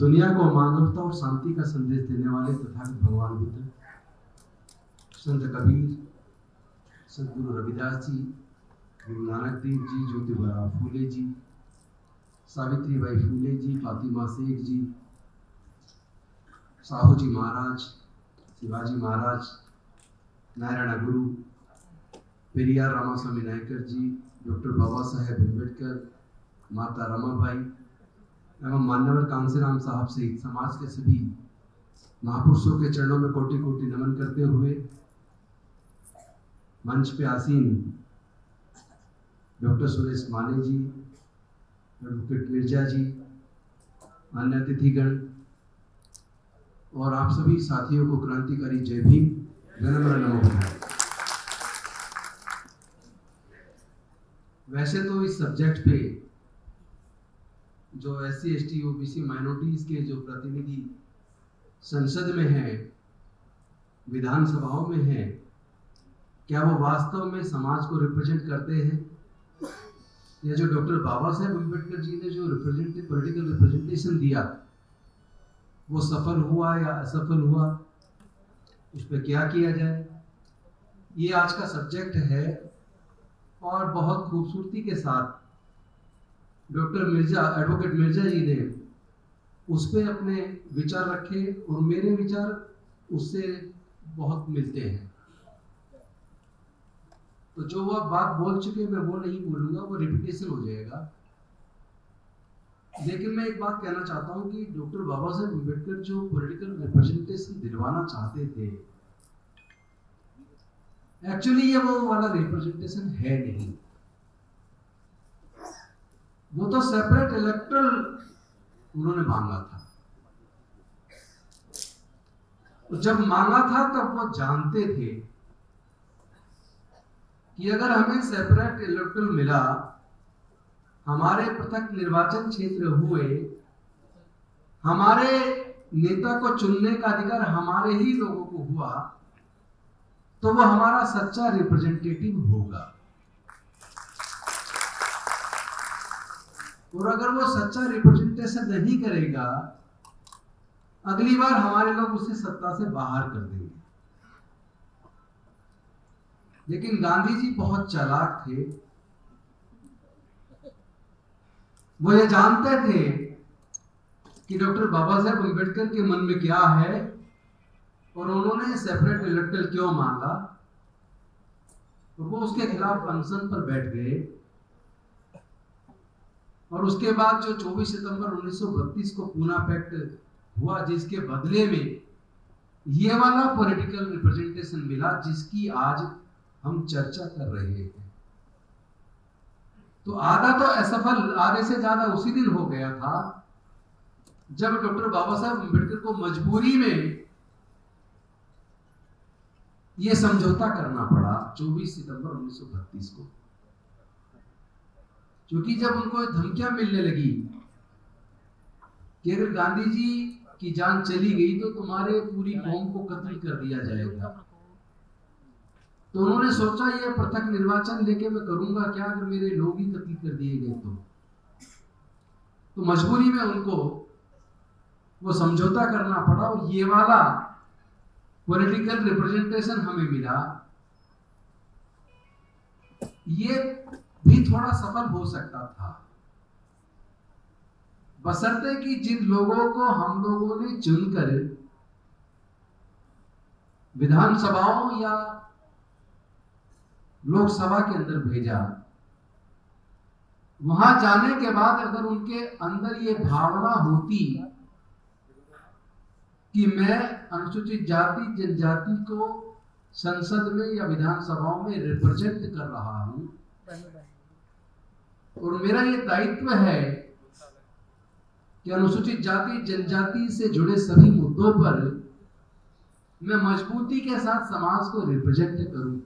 दुनिया को मानवता और शांति का संदेश देने वाले तथागत भगवान बुद्ध, संत कबीर, संत गुरु रविदास जी, गुरु नानक देव जी, ज्योतिबा फूले जी, सावित्रीबाई फूले जी, फातिमा शेख जी, साहू जी महाराज, शिवाजी महाराज, नारायण गुरु, पेरियार रामास्वामी नायकर जी, डॉक्टर बाबा साहेब अम्बेडकर, माता रमाबाई एवं मान्यवर कांसीराम साहब सहित समाज के सभी महापुरुषों के चरणों में कोटि कोटि नमन करते हुए मंच पे आसीन डॉक्टर सुरेश माने जी, एडवोकेट मिर्जा जी, अन्य अतिथिगण और आप सभी साथियों को क्रांतिकारी जय भीम, विनम्र नमो। वैसे तो इस सब्जेक्ट पे जो SC ST OBC माइनॉरिटीज के जो प्रतिनिधि संसद में हैं, विधानसभाओं में हैं, क्या वो वास्तव में समाज को रिप्रेजेंट करते हैं, या जो डॉक्टर बाबा साहेब अम्बेडकर जी ने जो पॉलिटिकल रिप्रेजेंटेशन दिया वो सफल हुआ या असफल हुआ, उस पर क्या किया जाए, ये आज का सब्जेक्ट है। और बहुत खूबसूरती के साथ डॉक्टर मिर्जा, एडवोकेट मिर्जा जी ने उस पर अपने विचार रखे और मेरे विचार उससे बहुत मिलते हैं। तो जो वह बात बोल चुके मैं वो नहीं बोलूंगा, वो रिपीटेशन हो जाएगा। लेकिन मैं एक बात कहना चाहता हूं कि डॉक्टर बाबा साहेब अम्बेडकर जो पॉलिटिकल रिप्रेजेंटेशन दिलवाना चाहते थे, एक्चुअली ये वो वाला रिप्रेजेंटेशन है नहीं। वो तो सेपरेट इलेक्टोरल उन्होंने मांगा था। तो जब मांगा था तब वो जानते थे कि अगर हमें सेपरेट इलेक्टोरल मिला, हमारे पृथक निर्वाचन क्षेत्र हुए, हमारे नेता को चुनने का अधिकार हमारे ही लोगों को हुआ, तो वो हमारा सच्चा रिप्रेजेंटेटिव होगा। और अगर वो सच्चा रिप्रेजेंटेशन नहीं करेगा, अगली बार हमारे लोग उसे सत्ता से बाहर कर देंगे। लेकिन गांधी जी बहुत चालाक थे। वो ये जानते थे कि डॉक्टर बाबा साहेब अम्बेडकर के मन में क्या है और उन्होंने सेपरेट इलेक्टोरल क्यों मांगा, तो वो उसके खिलाफ अनशन पर बैठ गए। और उसके बाद जो 24 सितंबर 1932 को पूना पैक्ट हुआ, जिसके बदले में ये वाला पॉलिटिकल रिप्रेजेंटेशन मिला जिसकी आज हम चर्चा कर रहे हैं। तो आधा तो असफल, आधे से ज्यादा उसी दिन हो गया था जब डॉक्टर बाबा साहेब अम्बेडकर को मजबूरी में यह समझौता करना पड़ा 24 सितंबर 1932 को। क्योंकि जब उनको धमकियां मिलने लगी कि अगर गांधी जी की जान चली गई तो तुम्हारे पूरी कौम को कत्ल कर दिया जाएगा, तो उन्होंने सोचा ये पृथक निर्वाचन लेके मैं करूंगा क्या अगर मेरे लोग ही कत्ल कर दिए गए तो मजबूरी में उनको वो समझौता करना पड़ा और ये वाला पॉलिटिकल रिप्रेजेंटेशन हमें मिला। ये भी थोड़ा सफल हो सकता था, बशर्ते कि जिन लोगों को हम लोगों ने चुनकर विधानसभाओं या लोकसभा के अंदर भेजा, वहां जाने के बाद अगर उनके अंदर ये भावना होती कि मैं अनुसूचित जाति जनजाति को संसद में या विधानसभाओं में रिप्रेजेंट कर रहा हूं और मेरा ये दायित्व है कि अनुसूचित जाति जनजाति से जुड़े सभी मुद्दों पर मैं मजबूती के साथ समाज को रिप्रेजेंट करूं,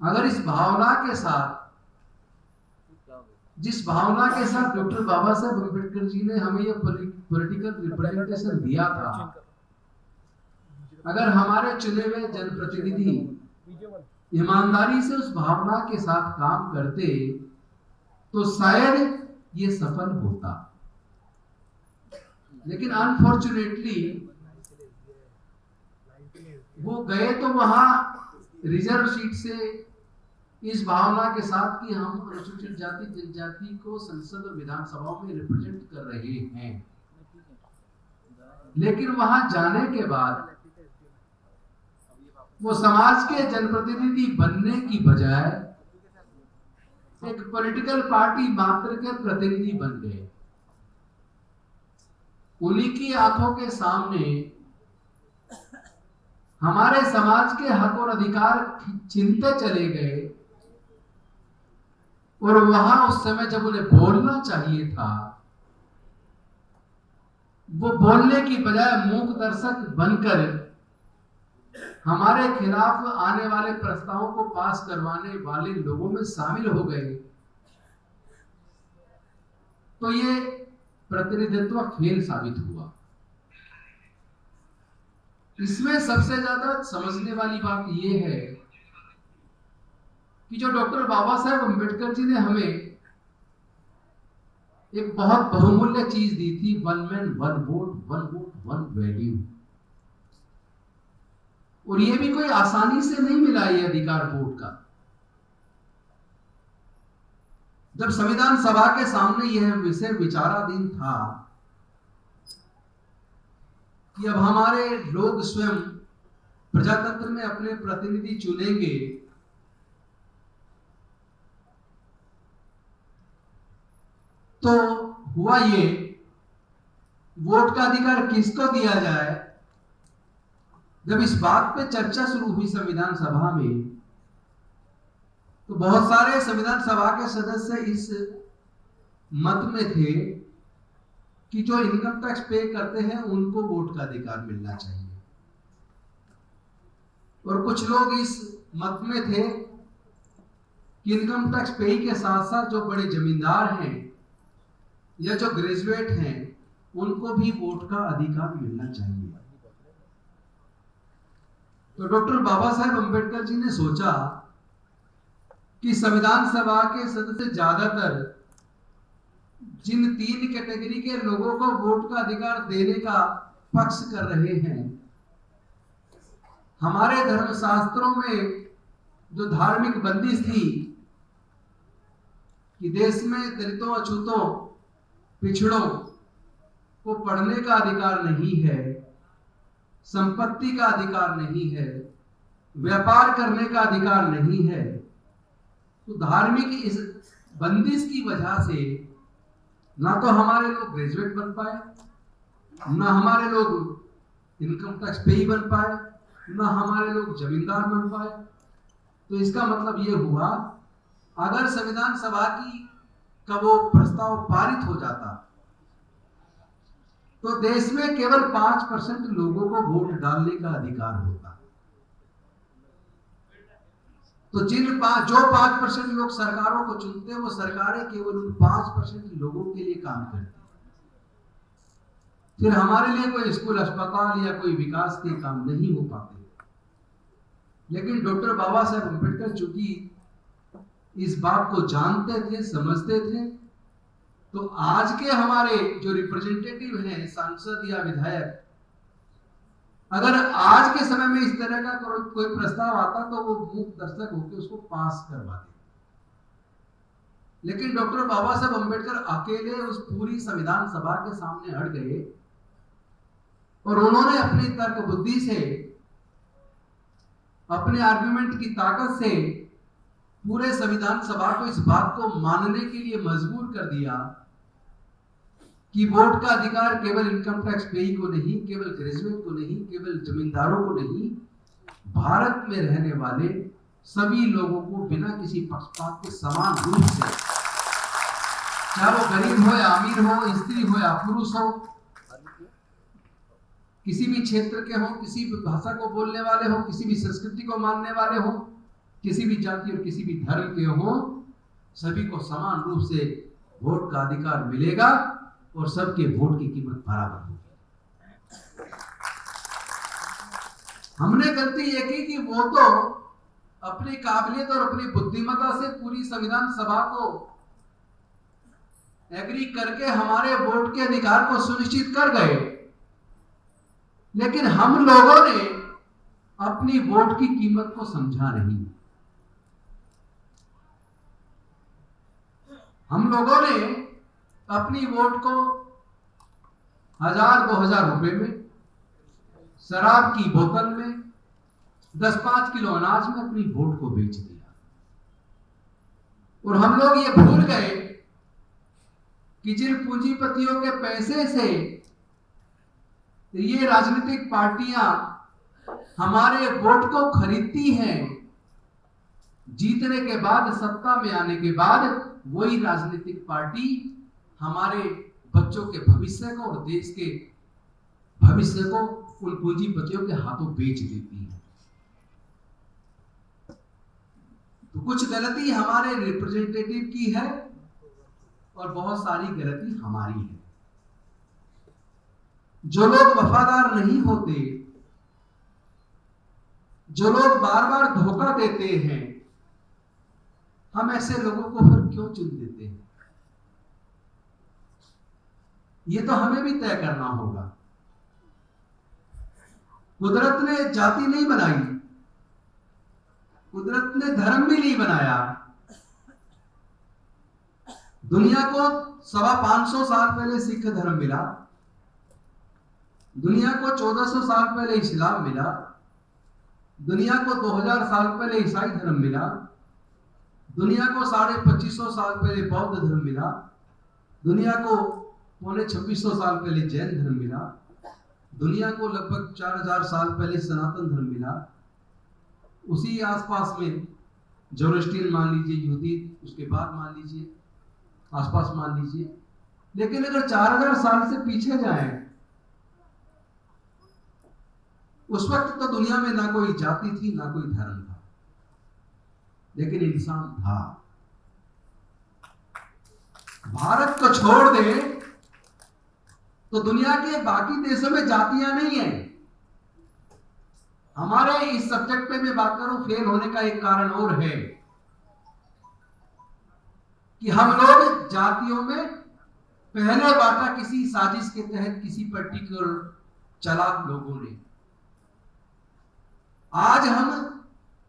अगर इस भावना के साथ, जिस भावना के साथ डॉक्टर बाबा साहेब अम्बेडकर जी ने हमें यह पॉलिटिकल रिप्रेजेंटेशन दिया था, अगर हमारे चुने हुए जनप्रतिनिधि ईमानदारी से उस भावना के साथ काम करते तो शायद ये सफल होता। लेकिन अनफॉर्चुनेटली वो गए तो वहां रिजर्व सीट से इस भावना के साथ कि हम अनुसूचित जाति जनजाति को संसद और विधानसभाओं में रिप्रेजेंट कर रहे हैं, लेकिन वहां जाने के बाद वो समाज के जनप्रतिनिधि बनने की बजाय एक पॉलिटिकल पार्टी मात्र के प्रतिनिधि बन गए। उन्हीं की आंखों के सामने हमारे समाज के हक और अधिकार छीनते चले गए, और वहां उस समय जब उन्हें बोलना चाहिए था, वो बोलने की बजाय मूक दर्शक बनकर हमारे खिलाफ आने वाले प्रस्तावों को पास करवाने वाले लोगों में शामिल हो गए। तो ये प्रतिनिधित्व खेल साबित हुआ। इसमें सबसे ज्यादा समझने वाली बात यह है कि जो डॉक्टर बाबा साहेब अम्बेडकर जी ने हमें एक बहुत बहुमूल्य चीज दी थी, one man one vote one value. और ये भी कोई आसानी से नहीं मिला ये अधिकार वोट का। जब संविधान सभा के सामने यह विषय विचाराधीन था कि अब हमारे लोग स्वयं प्रजातंत्र में अपने प्रतिनिधि चुनेंगे, तो हुआ ये, वोट का अधिकार किसको दिया जाए। जब इस बात पे चर्चा शुरू हुई संविधान सभा में, तो बहुत सारे संविधान सभा के सदस्य इस मत में थे कि जो इनकम टैक्स पे करते हैं उनको वोट का अधिकार मिलना चाहिए, और कुछ लोग इस मत में थे कि इनकम टैक्स पे के साथ साथ जो बड़े जमींदार हैं या जो ग्रेजुएट हैं उनको भी वोट का अधिकार मिलना चाहिए। तो डॉक्टर बाबा साहेब अम्बेडकर जी ने सोचा कि संविधान सभा के सदस्य ज्यादातर जिन 3 कैटेगरी के लोगों को वोट का अधिकार देने का पक्ष कर रहे हैं, हमारे धर्मशास्त्रों में जो धार्मिक बंदिश थी कि देश में दलितों, अछूतों, पिछड़ों को पढ़ने का अधिकार नहीं है, संपत्ति का अधिकार नहीं है, व्यापार करने का अधिकार नहीं है, तो धार्मिक इस बंदिश की वजह से ना तो हमारे लोग ग्रेजुएट बन पाए, ना हमारे लोग इनकम टैक्स पेई बन पाए, ना हमारे लोग जमींदार बन पाए। तो इसका मतलब ये हुआ, अगर संविधान सभा का वो प्रस्ताव पारित हो जाता तो देश में केवल 5% लोगों को वोट डालने का अधिकार होता। तो जो 5% लोग सरकारों को चुनते, वो सरकारें केवल उन 5% लोगों के लिए काम करती। फिर हमारे लिए कोई स्कूल, अस्पताल या कोई विकास के काम नहीं हो पाते। लेकिन डॉक्टर बाबा साहेब अम्बेडकर चूंकि इस बात को जानते थे, समझते थे, तो आज के हमारे जो रिप्रेजेंटेटिव हैं, सांसद या विधायक, अगर आज के समय में इस तरह का कोई प्रस्ताव आता तो वो मूक दर्शक होकर उसको पास करवा देते। लेकिन डॉक्टर बाबा साहेब अम्बेडकर अकेले उस पूरी संविधान सभा के सामने अड़ गए, और उन्होंने अपनी तर्क बुद्धि से, अपने आर्गुमेंट की ताकत से पूरे संविधान सभा को इस बात को मानने के लिए मजबूर कर दिया कि वोट का अधिकार केवल इनकम टैक्स पेई को नहीं, केवल ग्रेजुएट को नहीं, केवल जमींदारों को नहीं, भारत में रहने वाले सभी लोगों को बिना किसी पक्षपात के समान रूप से, चाहे वो गरीब हो या अमीर हो, स्त्री हो या पुरुष हो, किसी भी क्षेत्र के हो, किसी भी भाषा को बोलने वाले हो, किसी भी संस्कृति को मानने वाले हो, किसी भी जाति और किसी भी धर्म के हो, सभी को समान रूप से वोट का अधिकार मिलेगा और सबके वोट की कीमत बराबर होगी। हमने गलती ये की कि वो तो अपनी काबिलियत और अपनी बुद्धिमत्ता से पूरी संविधान सभा को एग्री करके हमारे वोट के अधिकार को सुनिश्चित कर गए, लेकिन हम लोगों ने अपनी वोट की कीमत को समझा नहीं। हम लोगों ने अपनी वोट को 1000-2000 रुपए में, शराब की बोतल में, 10-5 किलो अनाज में अपनी वोट को बेच दिया। और हम लोग ये भूल गए कि जिन पूंजीपतियों के पैसे से ये राजनीतिक पार्टियां हमारे वोट को खरीदती हैं, जीतने के बाद, सत्ता में आने के बाद वही राजनीतिक पार्टी हमारे बच्चों के भविष्य को और देश के भविष्य को उन पूंजीपतियों के हाथों बेच देती है। तो कुछ गलती हमारे रिप्रेजेंटेटिव की है और बहुत सारी गलती हमारी है। जो लोग वफादार नहीं होते, जो लोग बार बार धोखा देते हैं, हम ऐसे लोगों को फिर क्यों चुन देते हैं? ये तो हमें भी तय करना होगा। कुदरत ने जाति नहीं बनाई, कुदरत ने धर्म भी नहीं बनाया। दुनिया को 550 साल पहले सिख धर्म मिला, दुनिया को 1400 साल पहले इस्लाम मिला, दुनिया को 2000 साल पहले ईसाई धर्म मिला, दुनिया को 2550 साल पहले बौद्ध धर्म मिला, दुनिया को 2600 साल पहले जैन धर्म मिला, दुनिया को लगभग 4000 साल पहले सनातन धर्म मिला। उसी आसपास में जोरोस्ट्रियन मान लीजिए, यहूदी उसके बाद मान लीजिए, आसपास मान लीजिए। लेकिन अगर 4000 साल से पीछे जाएं, उस वक्त तो दुनिया में ना कोई जाति थी, ना कोई धर्म था, लेकिन इंसान था। भारत को छोड़ दे तो दुनिया के बाकी देशों में जातियां नहीं है। हमारे इस सब्जेक्ट पे मैं बात करूं, फेल होने का एक कारण और है कि हम लोग जातियों में पहले बांटा किसी साजिश के तहत किसी पर्टिकुलर चालाक लोगों ने। आज हम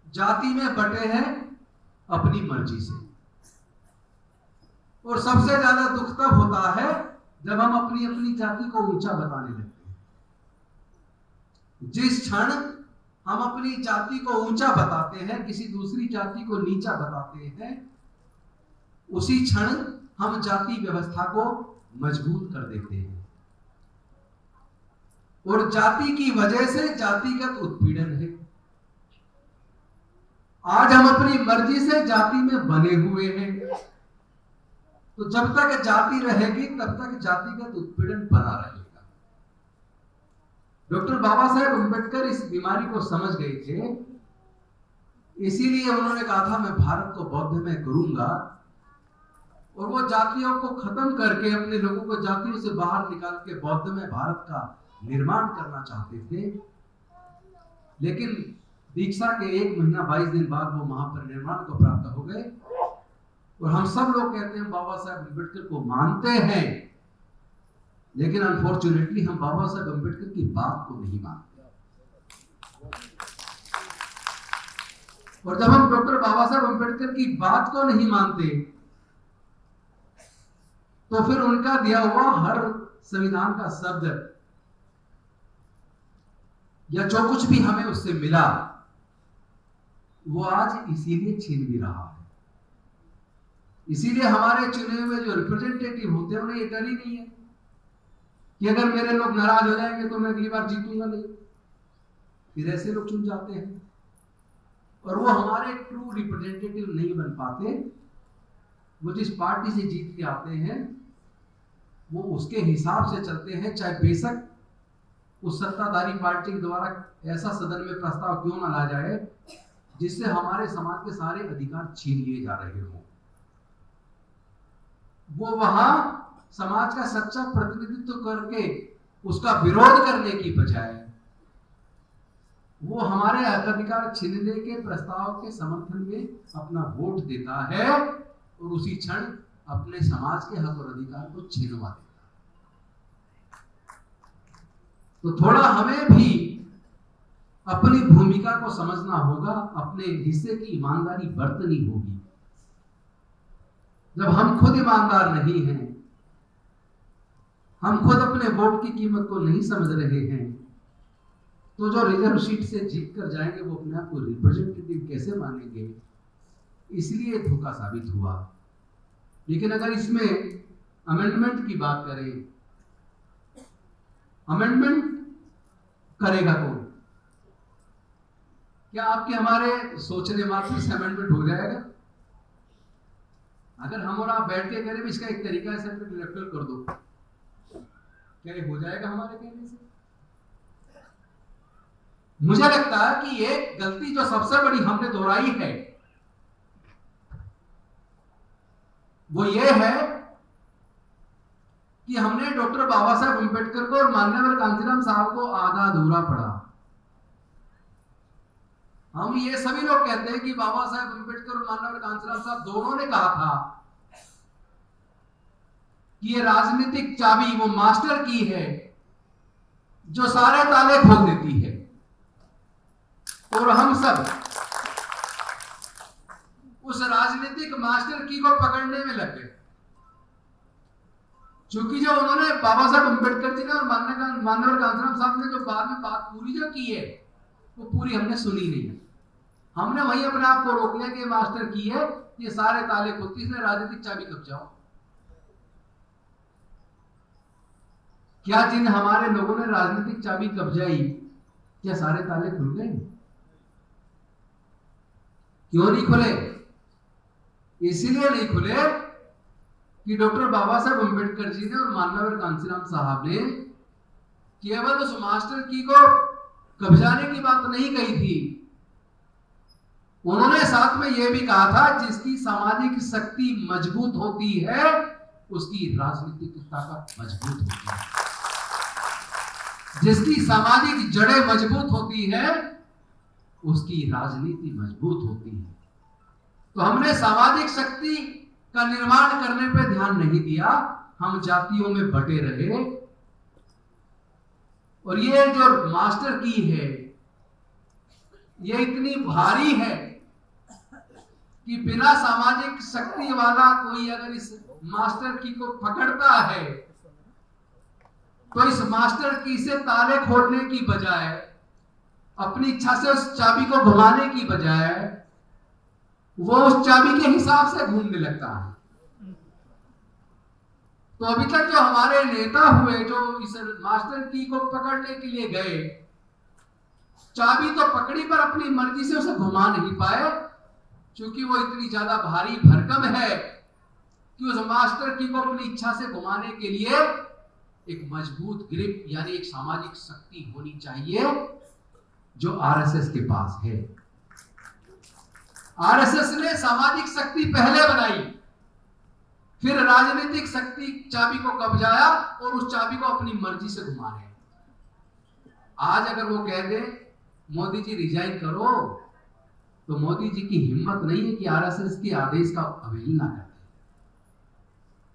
जाति में बटे हैं अपनी मर्जी से, और सबसे ज्यादा दुख तब होता है जब हम अपनी अपनी जाति को ऊंचा बताने लगते हैं। जिस क्षण हम अपनी जाति को ऊंचा बताते हैं, किसी दूसरी जाति को नीचा बताते हैं, उसी क्षण हम जाति व्यवस्था को मजबूत कर देते हैं। और जाति की वजह से जातिगत उत्पीड़न है। आज हम अपनी मर्जी से जाति में बने हुए हैं, तो जब तक जाति रहेगी तब तक जातिगत उत्पीड़न बना रहेगा। डॉक्टर बाबा साहेब अम्बेडकर इस बीमारी को समझ गए थे, इसीलिए उन्होंने कहा था मैं भारत को बौद्धमय करूंगा, और वो जातियों को खत्म करके अपने लोगों को जातियों से बाहर निकाल के बौद्धमय भारत का निर्माण करना चाहते थे। लेकिन दीक्षा के 1 महीना 22 दिन बाद वो महापरिनिर्वाण को प्राप्त हो गए। और हम सब लोग कहते हैं बाबा साहेब अम्बेडकर को मानते हैं, लेकिन अनफॉर्चुनेटली हम बाबा साहेब अम्बेडकर की बात को नहीं मानते। और जब हम डॉक्टर बाबा साहेब अम्बेडकर की बात को नहीं मानते, तो फिर उनका दिया हुआ हर संविधान का शब्द या जो कुछ भी हमें उससे मिला, वो आज इसीलिए छीन भी रहा है। इसीलिए हमारे चुने हुए जो रिप्रेजेंटेटिव होते हैं, उन्हें ये डर ही नहीं है कि अगर मेरे लोग नाराज हो जाएंगे तो मैं अगली बार जीतूंगा नहीं। फिर ऐसे लोग चुन जाते हैं और वो हमारे ट्रू रिप्रेजेंटेटिव नहीं बन पाते। वो जिस पार्टी से जीत के आते हैं वो उसके हिसाब से चलते हैं, चाहे बेशक उस सत्ताधारी पार्टी के द्वारा ऐसा सदन में प्रस्ताव क्यों ना लाया जाए जिससे हमारे समाज के सारे अधिकार छीन लिए जा रहे हो। वो वहां समाज का सच्चा प्रतिनिधित्व करके उसका विरोध करने की बजाय वो हमारे अधिकार छीनने के प्रस्ताव के समर्थन में अपना वोट देता है, और उसी क्षण अपने समाज के हक और अधिकार को छीनवा देता। तो थोड़ा हमें भी अपनी भूमिका को समझना होगा, अपने हिस्से की ईमानदारी बरतनी होगी। जब हम खुद ईमानदार नहीं हैं, हम खुद अपने वोट की कीमत को नहीं समझ रहे हैं, तो जो रिजर्व सीट से जीत कर जाएंगे वो अपने आप को रिप्रेजेंटेटिव कैसे मानेंगे? इसलिए धोखा साबित हुआ। लेकिन अगर इसमें अमेंडमेंट की बात करें, अमेंडमेंट करेगा कौन? क्या आपके हमारे सोचने मात्र से अमेंडमेंट हो जाएगा? अगर हम और आप बैठ के करें भी इसका एक तरीका है, सेपरेट इलेक्टोरल कर दो, क्या ये हो जाएगा हमारे कहने से? मुझे लगता है कि एक गलती जो सबसे बड़ी हमने दोहराई है वो ये है कि हमने डॉक्टर बाबा साहब अम्बेडकर को और माननीय कांचीराम साहब को आधा अधूरा पढ़ा। हम ये सभी लोग कहते हैं कि बाबा साहब अम्बेडकर और माननीय कांचीराम साहब दोनों ने कहा था कि ये राजनीतिक चाबी वो मास्टर की है जो सारे ताले खोल देती है, और हम सब उस राजनीतिक मास्टर की को पकड़ने में लग गए। क्योंकि जो उन्होंने बाबा साहब अम्बेडकर जी ने और माननीय कांचीराम साहब ने जो बाद में बात पूरी जो की है वो पूरी हमने सुनी नहीं। हमने वही अपने आप को रोक लिया कि मास्टर की है, ये सारे ताले खुलती, इसने राजनीतिक चाबी कब्जाओ। क्या जिन हमारे लोगों ने राजनीतिक चाबी कब्जाई, क्या सारे ताले खुल गए? क्यों नहीं खुले? इसीलिए नहीं खुले कि डॉक्टर बाबा साहब अम्बेडकर जी ने और माननीय कांचीराम साहब ने केवल उस मास्टर की को कब्जाने की बात नहीं कही थी, उन्होंने साथ में यह भी कहा था जिसकी सामाजिक शक्ति मजबूत होती है उसकी राजनीतिक ताकत मजबूत होती है, जिसकी सामाजिक जड़ें मजबूत होती है उसकी राजनीति मजबूत होती है। तो हमने सामाजिक शक्ति का निर्माण करने पर ध्यान नहीं दिया, हम जातियों में बटे रहे। और ये जो मास्टर की है ये इतनी भारी है कि बिना सामाजिक शक्ति वाला कोई अगर इस मास्टर की को पकड़ता है तो इस मास्टर की से ताले खोलने की बजाय, अपनी इच्छा से उस चाबी को घुमाने की बजाय वो उस चाबी के हिसाब से घूमने लगता है। तो अभी तक जो हमारे नेता हुए जो इस मास्टर की को पकड़ने के लिए गए, चाबी तो पकड़ी पर अपनी मर्जी से उसे घुमा नहीं पाए, क्योंकि वो इतनी ज्यादा भारी भरकम है कि उस मास्टर की को अपनी इच्छा से घुमाने के लिए एक मजबूत ग्रिप यानी एक सामाजिक शक्ति होनी चाहिए जो आरएसएस के पास है। आरएसएस ने सामाजिक शक्ति पहले बनाई, फिर राजनीतिक शक्ति चाबी को कब्जाया और उस चाबी को अपनी मर्जी से घुमा रहे। आज अगर वो कह दे मोदी जी रिजाइन करो, तो मोदी जी की हिम्मत नहीं है कि आरएसएस के आदेश का अवहेलना करे।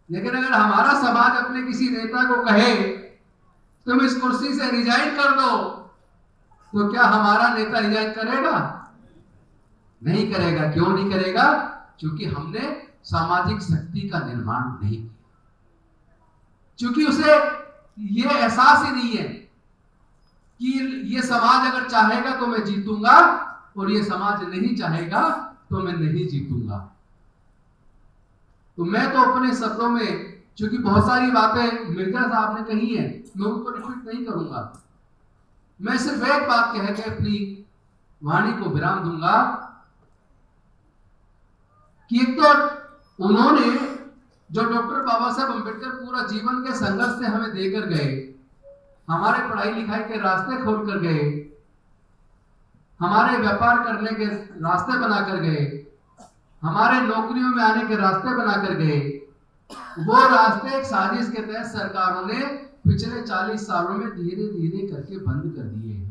लेकिन अगर हमारा समाज अपने किसी नेता को कहे तुम इस कुर्सी से रिजाइन कर दो, तो क्या हमारा नेता रिजाइन करेगा? नहीं करेगा। क्यों नहीं करेगा? क्योंकि हमने सामाजिक शक्ति का निर्माण नहीं किया, क्योंकि उसे ये एहसास ही नहीं है कि ये समाज अगर चाहेगा तो मैं जीतूंगा और ये समाज नहीं चाहेगा तो मैं नहीं जीतूंगा। तो मैं तो अपने शब्दों में, क्योंकि बहुत सारी बातें मिर्जा साहब ने कही है, मैं उनको रिपीट नहीं करूंगा। मैं सिर्फ एक बात कह के अपनी वाणी को विराम दूंगा कि एक तो उन्होंने जो डॉक्टर बाबा साहब अम्बेडकर पूरा जीवन के संघर्ष से हमें देकर गए, हमारे पढ़ाई लिखाई के रास्ते खोल कर गए, हमारे व्यापार करने के रास्ते बनाकर गए, हमारे नौकरियों में आने के रास्ते बनाकर गए, वो रास्ते एक साजिश के तहत सरकारों ने पिछले 40 सालों में धीरे धीरे करके बंद कर दिए हैं।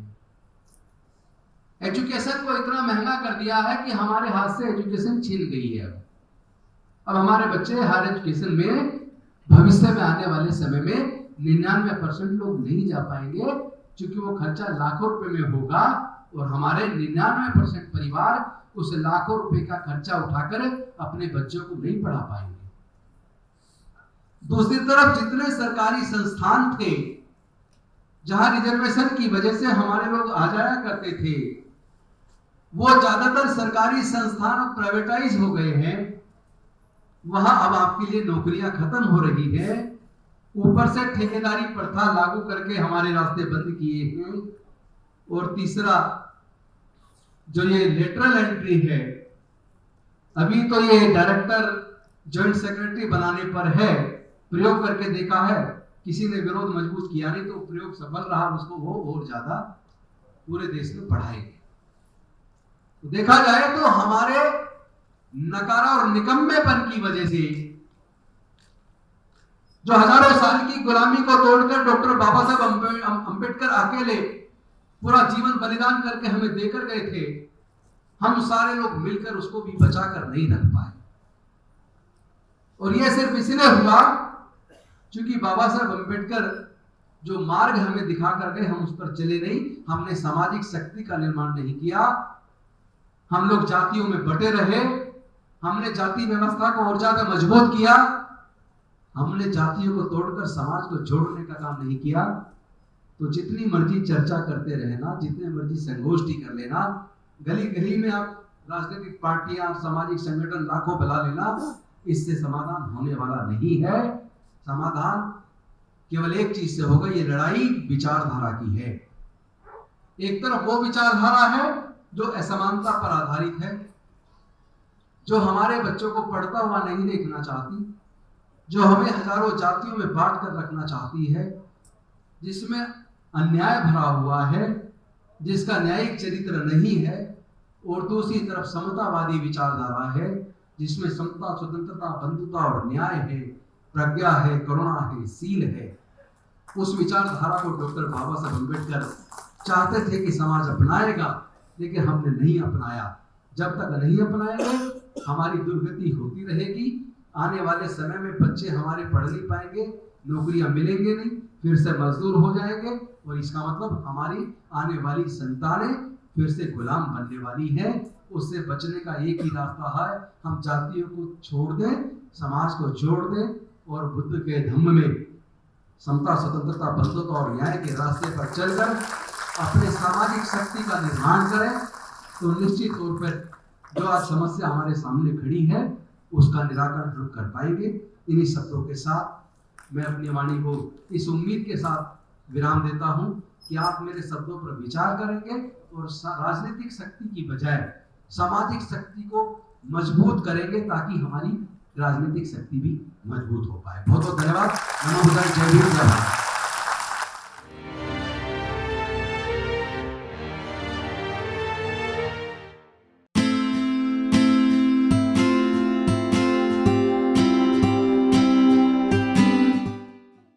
एजुकेशन को इतना महंगा कर दिया है कि हमारे हाथ से एजुकेशन छीन गई है। अब हमारे बच्चे हायर एजुकेशन में भविष्य में आने वाले समय में 99% लोग नहीं जा पाएंगे, क्योंकि वो खर्चा लाखों रुपए में होगा और हमारे 99% परिवार उस लाखों रुपए का खर्चा उठाकर अपने बच्चों को नहीं पढ़ा पाएंगे। दूसरी तरफ जितने सरकारी संस्थान थे जहां रिजर्वेशन की वजह से हमारे लोग आ जाया करते थे, वो ज्यादातर सरकारी संस्थान प्राइवेटाइज हो गए हैं। वहां अब आपके लिए नौकरियां खत्म हो रही है। ऊपर से ठेकेदारी प्रथा लागू करके हमारे रास्ते बंद किए हैं। और तीसरा जो ये लेटरल एंट्री है, अभी तो ये डायरेक्टर जॉइंट सेक्रेटरी बनाने पर है, प्रयोग करके देखा है, किसी ने विरोध मजबूत किया नहीं, तो प्रयोग सफल रहा, उसको वो और ज्यादा पूरे देश में बढ़ाएंगे। तो देखा जाए तो हमारे नकारा और निकम्मेपन की वजह से जो हजारों साल की गुलामी को तोड़कर डॉक्टर बाबा साहब अंबेडकर अकेले पूरा जीवन बलिदान करके हमें देकर गए थे, हम सारे लोग मिलकर उसको भी बचाकर नहीं रख पाए। और यह सिर्फ इसलिए हुआ क्योंकि बाबा साहब अंबेडकर जो मार्ग हमें दिखा कर गए, हम उस पर चले नहीं। हमने सामाजिक शक्ति का निर्माण नहीं किया, हम लोग जातियों में बटे रहे, हमने जाति व्यवस्था को और ज्यादा मजबूत किया, हमने जातियों को तोड़कर समाज को जोड़ने का काम नहीं किया। तो जितनी मर्जी चर्चा करते रहना, जितने मर्जी संगोष्ठी कर लेना, गली गली में आप राजनीतिक पार्टियां, सामाजिक संगठन लाखों बुला लेना, इससे समाधान होने वाला नहीं है। समाधान केवल एक चीज से होगा, ये लड़ाई विचारधारा की है। एक तरफ वो विचारधारा है जो असमानता पर आधारित है, जो हमारे बच्चों को पढ़ता हुआ नहीं देखना चाहती, जो हमें हजारों जातियों में बांट कर रखना चाहती है, जिसमें अन्याय भरा हुआ है, जिसका न्यायिक चरित्र नहीं है। और दूसरी तरफ समतावादी विचारधारा है, जिसमें समता, स्वतंत्रता, बंधुता और न्याय है, प्रज्ञा है, करुणा है, सील है। उस विचारधारा को डॉक्टर बाबा साहब अंबेडकर चाहते थे कि समाज अपनाएगा, लेकिन हमने नहीं अपनाया। जब तक नहीं अपनाएंगे हमारी दुर्गति होती रहेगी। आने वाले समय में बच्चे हमारे पढ़ नहीं पाएंगे, नौकरियां मिलेंगे नहीं, फिर से मजदूर हो जाएंगे, और इसका मतलब हमारी आने वाली संतानें फिर से गुलाम बनने वाली है। उससे बचने का एक ही रास्ता है, हम जातियों को छोड़ दें, समाज को जोड़ दें और बुद्ध के धम्म में समता, स्वतंत्रता, बंधुत्व और न्याय के रास्ते पर चलकर अपने सामाजिक शक्ति का निर्माण करें। तो निश्चित तौर पर जो आज समस्या हमारे सामने खड़ी है उसका निराकरण हम कर पाएंगे। इन्हीं शब्दों के साथ मैं अपनी वाणी को इस उम्मीद के साथ विराम देता हूं कि आप मेरे शब्दों पर विचार करेंगे और राजनीतिक शक्ति की बजाय सामाजिक शक्ति को मजबूत करेंगे, ताकि हमारी राजनीतिक शक्ति भी मजबूत हो पाए। बहुत बहुत धन्यवाद। नमो बुद्धाय। जय भीम, जय भारत।